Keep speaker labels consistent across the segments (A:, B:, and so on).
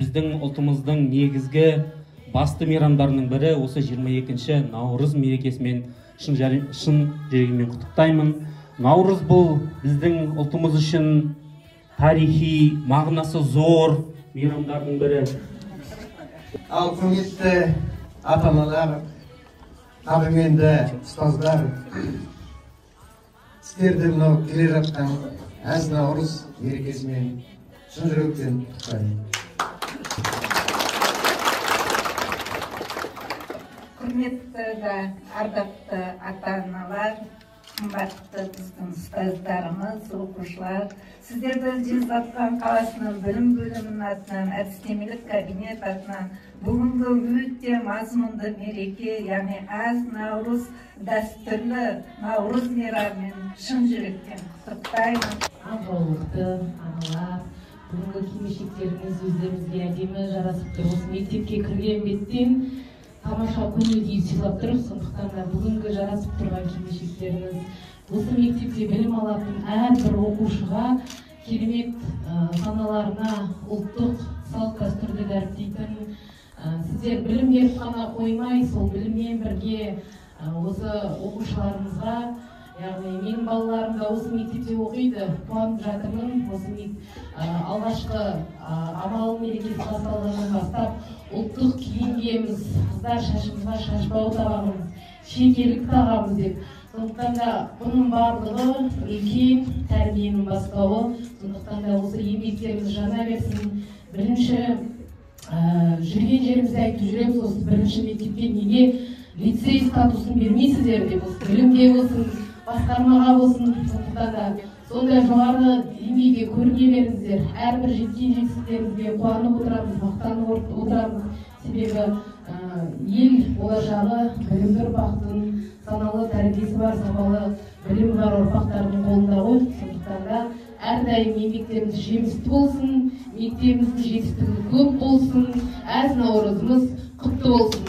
A: біздің ұлтымыздың негізгі басты мейрамдарының бірі осы 22-ші Наурыз мерекесімен шын жүрегіммен құттықтаймын. Наурыз бұл біздің ұлтымыз үшін тарихи, мағынасы зор мейрамдардың бірі.
B: Ал құрметті ата-аналар, қадірменді ұстаздар, сіздерді мынау келе жатқан әз Наурыз мерекесімен шын жүректен құттықтаймын.
C: Құрметті да ардақты ата-аналар, қымбатты біздің ұстаздарымыз, оқушылар, сіздерді Жезқазған қаласының білім бөлімінің атынан, әдістемелік кабинет атынан бүгінгі өте мазмұнды мереке, яғни әз Наурыз дәстүрлі Наурыз мейрамымен шын жүректен құттықтаймын.
D: Абыраулықты аналар, бүгінгі кимешектеріңіз өздеріңізге әдемі жарасып тұр. Осы мектепке кірген беттен тамаша көңіл күй сыйлап тұр. Сондықтан да бүгінгі жарасып тұрған кимешектеріңіз осы мектепте білім алатын әрбір оқушыға керемет саналарына ұлттық салт дәстүрді дәріптейтін, сіздер білім беріп қана қоймай, сол біліммен бірге осы оқушыларымызға, яғни менің балаларым да осы мектепте оқиды, қуанып жатырмын. Осы алғашқы амал мерекесі басталғаннан бастап ұлттық киім киеміз, қыздар шашымызға шашбау тағамыз, шекерлік тағамыз деп. Сондықтан да бұның барлығы үлкен тәрбиенің бастауы. Сондықтан да осы еңбектеріңіз жана берсін. Бірінші жүрген жерімізде айтып жүреміз, осы бірінші мектепке неге лицей статусын бермейсіздер деп, осы білімге болсын, басқармаға болсын. Сондықтан да сондай жоғары деңгейге көріне беріңіздер. Әрбір жеткен жетістіктеріңізге қуанып отырамыз, мақтанып отырамыз. Себебі ел болашағы білімді ұрпақтың, саналы тәрбиесі бар, сапалы білімі бар ұрпақтардың қолында ғой. Сондықтан да әрдайым еңбектеріміз жемісті болсын, мектебіміздің жетістігі көп болсын, әз Наурызымыз құтты болсын.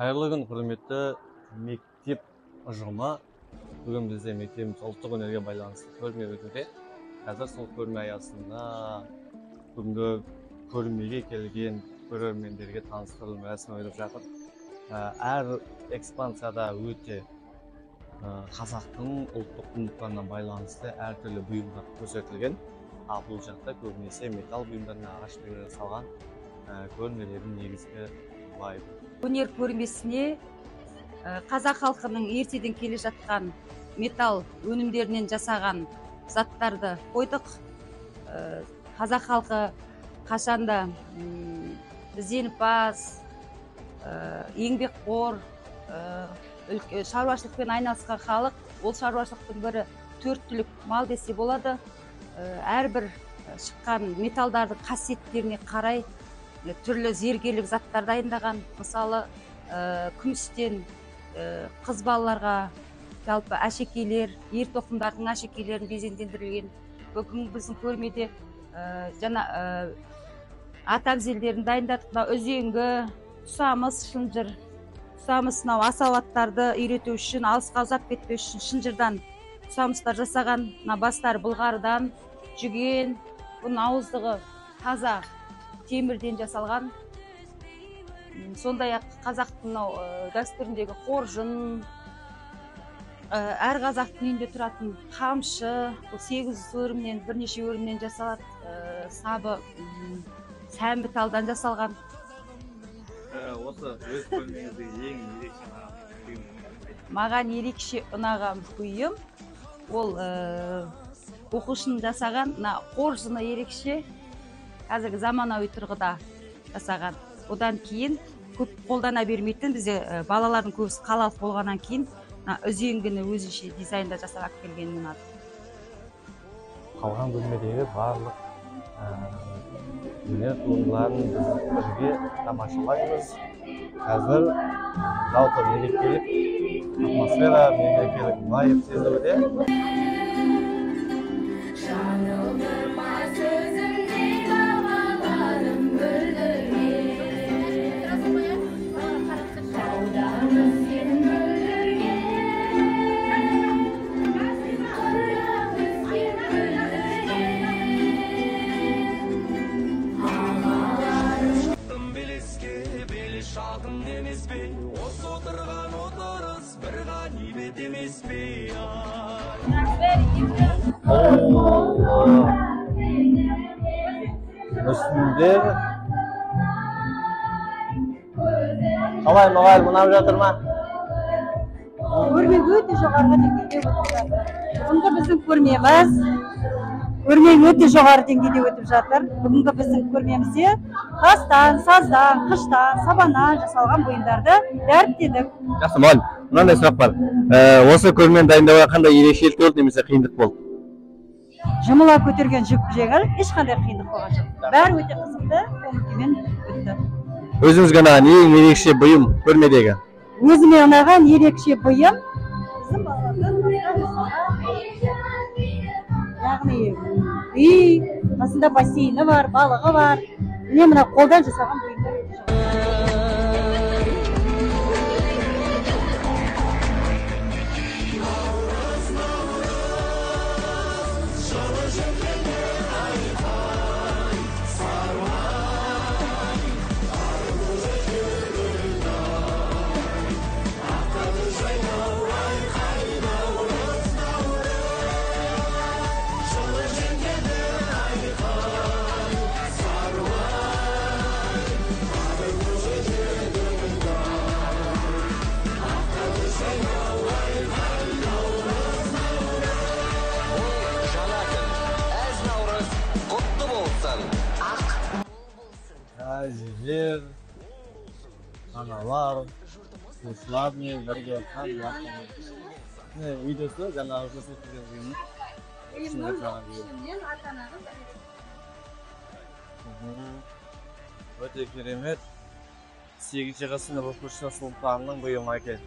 E: Қайырлы күн, құрметті мектеп ұжымы. Бүгін бізде мектебіміз ұлттық өнерге байланысты көрме өтуде. Қазір сол көрме аясында бүгінгі көрмеге келген көрермендерге таныстырылым рәсімі өтіп жатыр. Әр экспансияда өте қазақтың ұлттық құндылықтарына байланысты әртүрлі бұйымдар көрсетілген. Бұл жақта көбінесе металл бұйымдарына ағаш бұйымдар салған көрмелердің негізгі байыбы.
F: Өнер көрмесіне қазақ халқының ертеден келе жатқан металл өнімдерінен жасаған заттарды қойдық. Қазақ халқы қашанда ізденімпаз, еңбекқор, шаруашылықпен айналысқан халық. Ол шаруашылықтың бірі 4 түлік мал десе болады. Әрбір шыққан металдардың қасиеттеріне қарай түрлі зергерлік заттар дайындаған. Мысалы, күмістен қыз балаларға жалпы әшекейлер, ер тоқымдардың әшекейлерін безендірілген. Бүгін біздің көрмеде жаңа ат әбзелдерін дайындадық. Үзеңгі, тұсамыс, шынжыр. Тұсамыс асауаттарды үйрету үшін, алысқа ұзап кетпеу үшін шынжырдан тұсамыстар жасаған. Бастары былғарыдан, жүген, бұның ауыздығы таза темірден жасалған. Сондай-ақ қазақтың дәстүріндегі қоржын, әр қазақтың үйінде тұратын қамшы, 8 өрімнен, бірнеше өрімнен жасалады. Сабы сәмбі талдан жасалған.
E: Осы өз көрмеңіздегі ең ерекше бұйым?
F: Маған ерекше ұнаған бұйым ол оқушының жасаған қоржыны ерекше, қазіргі заманауи тұрғыда жасаған. Одан кейін көп қолдана бермейтін, бізде балалардың көбісі қалалық болғаннан кейін үзеңгіні өзінше дизайнда жасап келгенін ұнады.
E: Қалған бөлмедегі барлық өнер туындыларын біз бірге тамашалаймыз. Қазір жалпы мерекелік атмосфера, мерекелік байып сезілуде. Müslümдер қалай мұғалім ұнап жатыр ма?
G: Көрме өте жоғары деңгейде өтіп жатыр. Бүгінгі біздің көрме өте жоғары деңгейде өтіп жатыр. Бүгінгі біздің көрмемізде тастан, саздан, қыштан, сабаннан жасалған бұйымдарды дәріптедік.
E: Жақсы мұғалім, мынандай сұрақ бар. Осы көрмені дайындауға қандай ерекшелік болды немесе қиындық болды?
G: Жұмыла көтерген жүк жеңіл, ешқандай қиындық болған жоқ. Бәрі өте қызықты, көңіл өтті.
E: Өзіңізге ұнаған ең ерекше бұйым көрмедегі?
G: Өзіме ұнаған ерекше бұйым біздің балалардың яғни үй, қасында бассейні бар, балығы бар. Міне мына қолдан жасаған бұйымдар өте жоқ.
E: Әжелер, аналар, туыстармен бірге видеосы жаңағы көрсетілген бұйымның өте керемет 8-ші ғасыр оқушы сыныптарының бұйымы екен.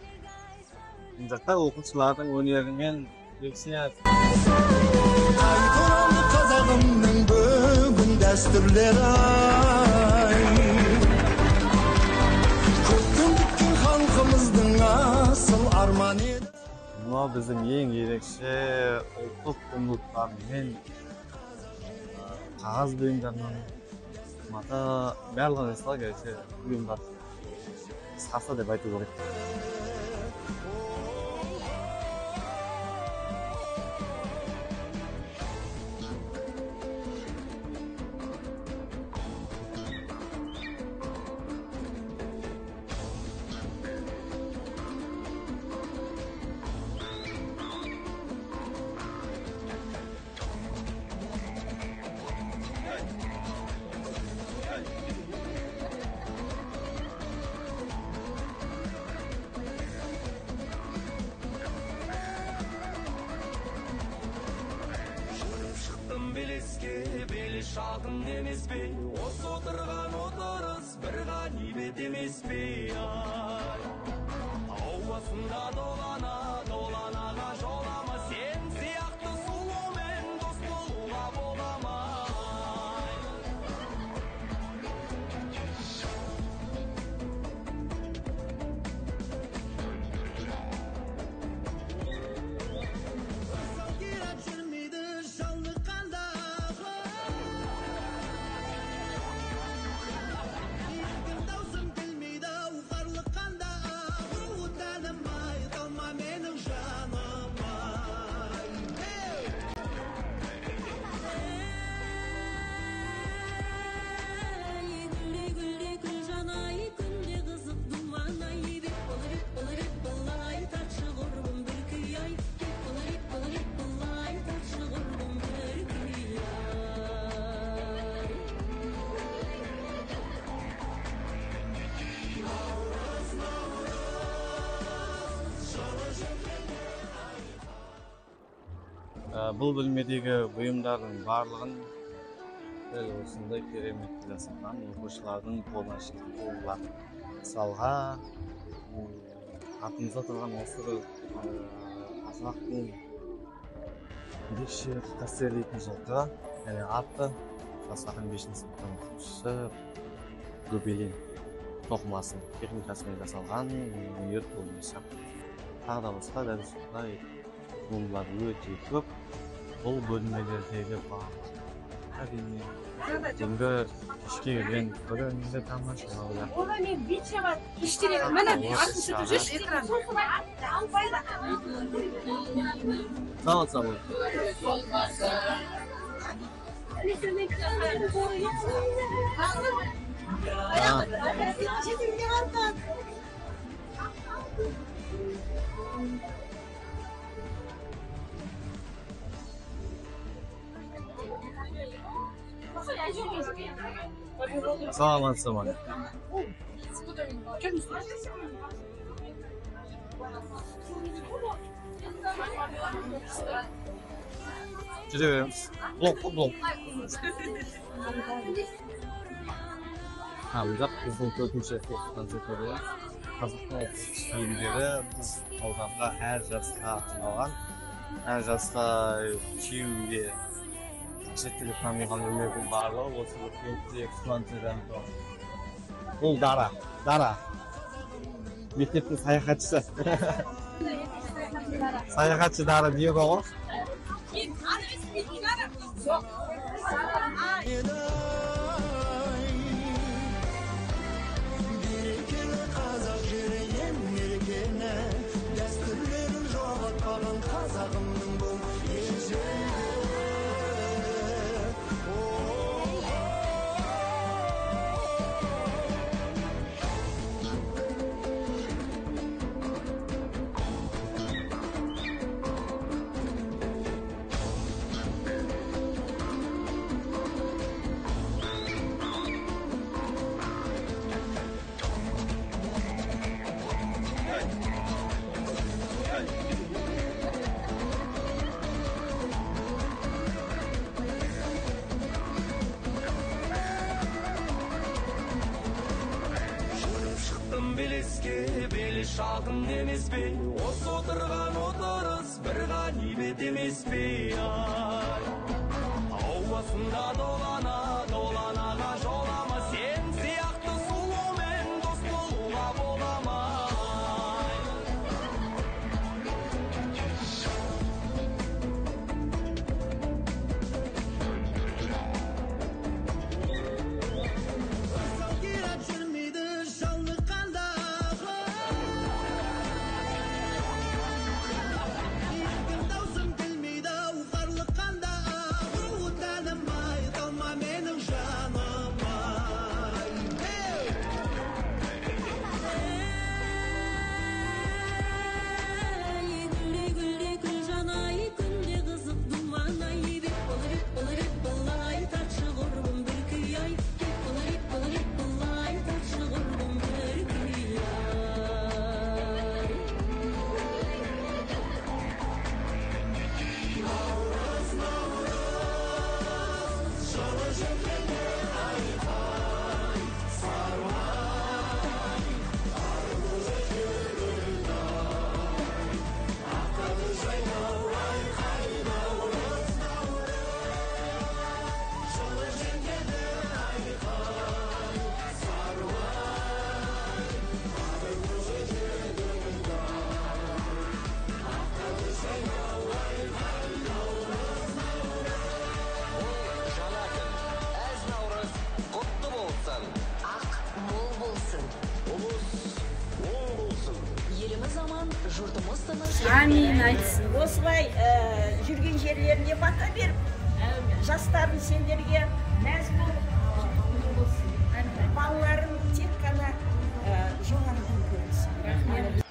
E: Мына жақта оқушылардың өнерімен бөліседі.
H: Қазағымның бүгін дәстүрлері асыл арман еді.
E: Мынау біздің ең ерекше ұлттық құндылықтармен қағаз бұйымдарынан барлығын жасалған ерекше бұйымдар саса деп айту керек.
H: белеске бел шағын емес пе, осы отырған отырыс бір ғанибет емес пе, ауасында долана доланаға жолама, сен сияқты сұлумен дос болуға бола ма?
E: Бұл бөлмедегі бұйымдардың барлығын дәл осындай керемет жасаған оқушылардың қолынан шыққан туындылар. Мысалға, артымызда тұрған осы қазақтың ерекше қастерлейтін жылқы, яғни атты жасаған 5-ші сыныптың оқушысы Гөбелен тоқымасын техникасымен жасалған өнер туындысы. Тағы да басқа дәл осындай туындылар өте көп. Бұл бөлмелердегі барлық әрине түнгі кешке келген көрерменді тамашалауда.
I: Оны мен бичева иштирем. Мына артынша жүрүш экран.
E: Сау. Саламатсызбы? Жүре береміз. Блок. Hamza біздің 4-ші концерттерде қазақтың киімдері біз ауданға әр жасқа арналған, әр жасқа киюге қажеттілік танылған өнердің барлығы осы өркениетте экспонаттардан тұрады. Бұл Дара. Мектептің саяхатшысы. Саяхатшы Дара не ғой?
H: Берекелі қазақ жері ең мерекені, дәстүрлерін жоғалтпаған қазағымның бұл ежелгі. Белеске бел шағын емес пе, осы отырған отырыс бір ғанибет емес пе, ауасында долана доланаға жолама, сен сияқты сұлумен дос болуға бола ма? Даусым келмейді, уқарлыққанда
I: Амин айтсын.
J: Осылай жүрген жерлеріне бата беріп, жастарын сендерге мәз болып, балаларын тек қана жоғарыдан көрсін.